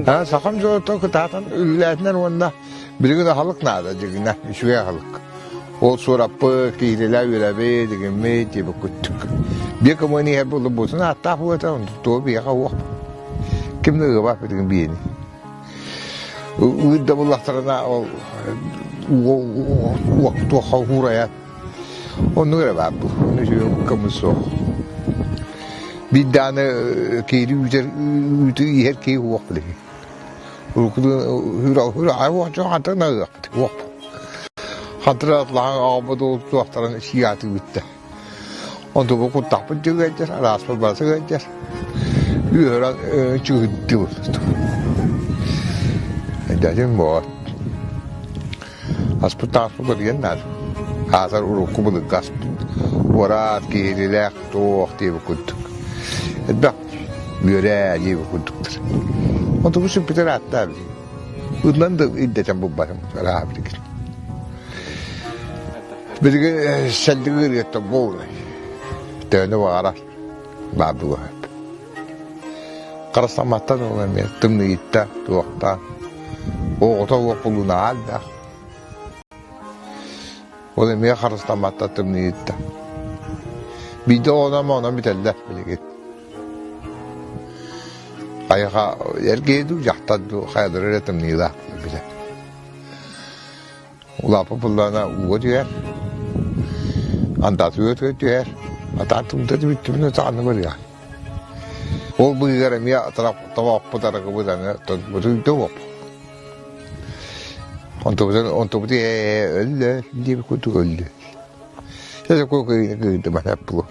Ha sakam zorto kıtatan ülletler onda bir de halık nada cigine şuya halık. O sorapı kihiler yüreğe digime gibi kuttuk. Bir kamani hep bulu bulsun hatta bu da to bir kavu. Kim ne var bir biyeni. Uyda bulaklarına o waktu huraya. Onu ne var bu? Onu şu kamusu. Bir tane kiri üzer her kiri waktu. Hura ayva hatta ne yaptı? Waktu. Hatırlatlan ağabey olduğu vaktilerin şiatı bitti. Onda bu kutapı çıkacak, raspa bası çıkacak. Üyeler çıktı bu. Jadi bu. Aspetas bu geriyen Hazır uruku bu gas. Varat kiriler to vakti bu kutuk. Bak, böyle iyi bu kutuktur. Onda bu süper hatta. Bundan da iddiacım bu bakım. Rahatlık. Bir de sendiri yattı bu. Dönü var. Babu var. Karasamatta da olan bir tımlı gitti. Tuğakta. O okuluna aldı. O da bir karasamatta tımlı gitti. Bir de ona bir teller bile gitti. Ayağa erkeği yaktı. Hayadırı tımlı gitti. Ula popullarına uğur diyor. Anlatıyor diyor. Atatım da bitti mi tanı var ya. O bu yerim ya taraf bu tarafa bu tane bu doğup. Onto bu diye öldü diye bir kutu öldü. Ya kokuyu gördüm ben hep bu.